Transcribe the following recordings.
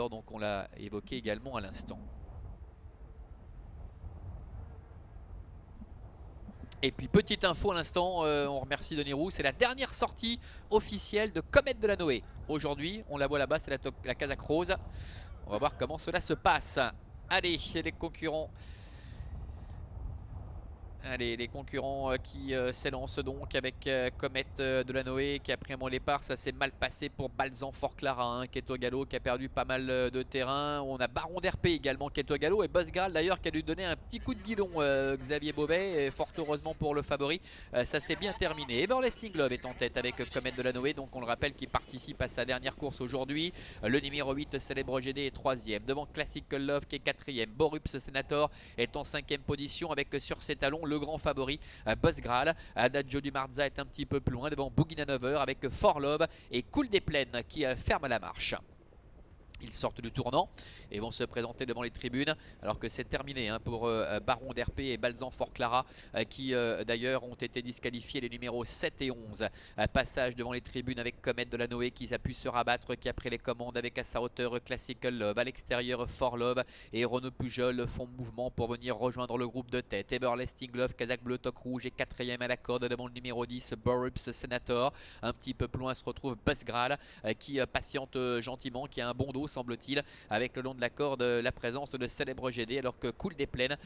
Sénator, donc on l'a évoqué également à l'instant. Et puis petite info à l'instant, on remercie Denis Roux, c'est la dernière sortie officielle de Comète de la Noé. Aujourd'hui, on la voit là-bas, c'est la Casaque Rose. On va voir comment cela se passe. Allez, les concurrents. Allez, les concurrents qui s'élancent donc avec Comète de la Noé qui a pris un bon départ. Ça s'est mal passé pour Balzan Fort Clara, hein, qui est au galop, qui a perdu pas mal de terrain. On a Baron d'RP également qui est au galop et Buzzgral d'ailleurs qui a dû donner un petit coup de guidon, Xavier Beauvais, et fort heureusement pour le favori. Ça s'est bien terminé. Everlasting Love est en tête avec Comète de la Noé, donc on le rappelle qui participe à sa dernière course aujourd'hui. Le numéro 8, Célèbre GD, est 3ème. Devant Classical Love qui est 4ème. Borups Senator est en 5ème position avec sur ses talons le grand favori Buzzgral. Adagio du Marza est un petit peu plus loin devant Boogie Hanover avec Fort Love et Cool des Plaines qui ferme la marche. Ils sortent du tournant et vont se présenter devant les tribunes alors que c'est terminé hein, pour Baron d'RP et Balzan Fort Clara qui d'ailleurs ont été disqualifiés, les numéros 7 et 11. Passage devant les tribunes avec Comète de la Noé qui a pu se rabattre, qui a pris les commandes avec à sa hauteur Classical Love. À l'extérieur, Fort Love et Renaud Pujol font mouvement pour venir rejoindre le groupe de tête. Everlasting Love, Kazakh Bleu Toc Rouge est 4ème à la corde devant le numéro 10 Borups Senator. Un petit peu plus loin se retrouve Buzzgral qui patiente gentiment, qui a un bon dos semble-t-il, avec le long de la corde la présence de Célèbre GD, alors que Cool des Plaines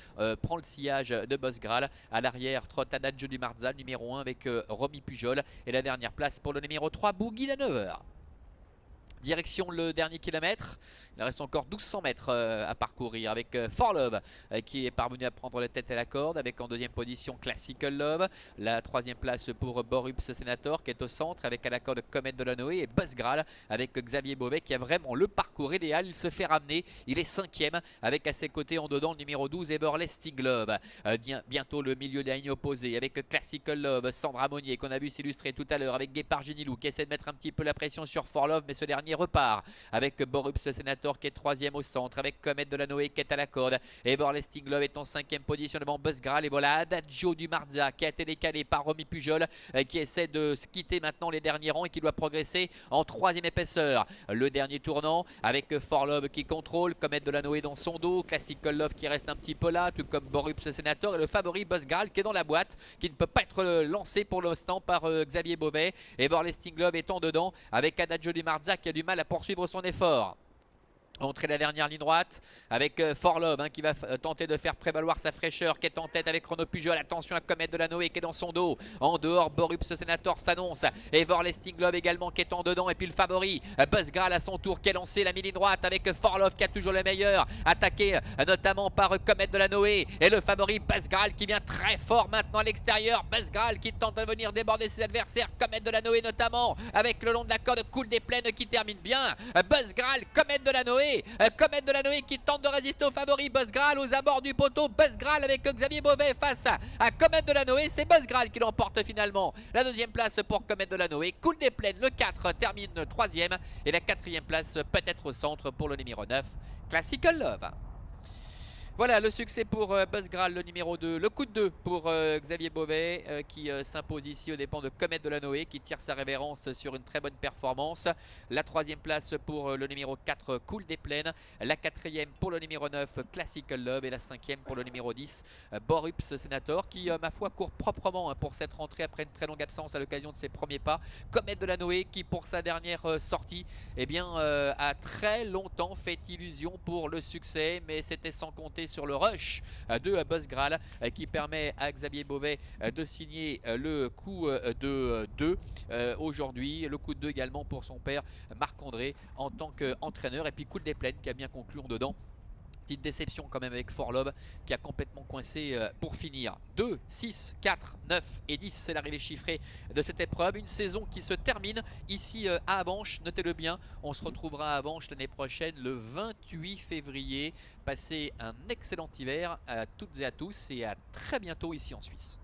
prend le sillage de Buzzgral. À l'arrière, trotte Adagio du Marza, numéro 1 avec Romy Pujol, et la dernière place pour le numéro 3 Boogie Hanover. Direction le dernier kilomètre, il reste encore 1200 mètres à parcourir avec Fort Love qui est parvenu à prendre la tête à la corde avec en deuxième position Classical Love. La troisième place pour Borups Senator qui est au centre avec à la corde Comète de la Noé et Buzzgral avec Xavier Beauvais qui a vraiment le parcours idéal. Il se fait ramener, il est 5ème avec à ses côtés en dedans le numéro 12 Everlasting Love. Bientôt le milieu des lignes opposées avec Classical Love, Sandra Monnier qu'on a vu s'illustrer tout à l'heure avec Guépard Genilou qui essaie de mettre un petit peu la pression sur Fort Love, mais ce dernier repart avec Borups Senator qui est 3ème au centre avec Comète de la Noé qui est à la corde. Everlasting Love est en 5ème position devant Buzzgral et voilà Adagio du Marza qui a été décalé par Romy Pujol qui essaie de se quitter maintenant les derniers rangs et qui doit progresser en 3ème épaisseur. Le dernier tournant avec Fort Love qui contrôle, Comète de la Noé dans son dos, Classical Love qui reste un petit peu là, tout comme Borups Senator et le favori Buzzgral qui est dans la boîte, qui ne peut pas être lancé pour l'instant par Xavier Beauvais. Everlasting Love étant dedans avec Adagio du Marza qui a du mal à poursuivre son effort. Entrée la dernière ligne droite avec Fort Love qui va tenter de faire prévaloir sa fraîcheur, qui est en tête avec Renaud Pujol. Attention à Comète de la Noé qui est dans son dos. En dehors, Borups Senator s'annonce. Everlasting Love également qui est en dedans. Et puis le favori, Buzzgral à son tour qui est lancé la ligne droite avec Fort Love qui a toujours le meilleur. Attaqué notamment par Comète de la Noé. Et le favori Buzzgral qui vient très fort maintenant à l'extérieur. Buzzgral qui tente de venir déborder ses adversaires. Comète de la Noé notamment avec le long de la corde Cool des Plaines qui termine bien. Buzzgral, Comète de la Noé. Comète de la Noé qui tente de résister au favori Buzzgral aux abords du poteau. Buzzgral avec Xavier Beauvais face à Comète de la Noé. C'est Buzzgral qui l'emporte finalement. La deuxième place pour Comète de la Noé. Cool des Plaines, le 4 termine 3ème. Et la quatrième place peut-être au centre pour le numéro 9, Classical Love. Voilà le succès pour Buzzgral, le numéro 2. Le coup de 2 pour Xavier Beauvais qui s'impose ici aux dépens de Comète de la Noé qui tire sa révérence sur une très bonne performance. La troisième place pour le numéro 4 Cool des Plaines. La quatrième pour le numéro 9 Classical Love. Et la cinquième pour le numéro 10 Borups Senator qui ma foi court proprement pour cette rentrée après une très longue absence à l'occasion de ses premiers pas. Comète de la Noé qui pour sa dernière sortie a très longtemps fait illusion pour le succès, mais c'était sans compter sur le rush de Buzzgral qui permet à Xavier Beauvais de signer le coup de 2 aujourd'hui. Le coup de 2 également pour son père Marc-André en tant qu'entraîneur. Et puis Cool des Plaines qui a bien conclu en dedans. Petite déception quand même avec Fort Love qui a complètement coincé pour finir. 2, 6, 4, 9 et 10, c'est l'arrivée chiffrée de cette épreuve. Une saison qui se termine ici à Avenches, notez-le bien. On se retrouvera à Avenches l'année prochaine le 28 février. Passez un excellent hiver à toutes et à tous et à très bientôt ici en Suisse.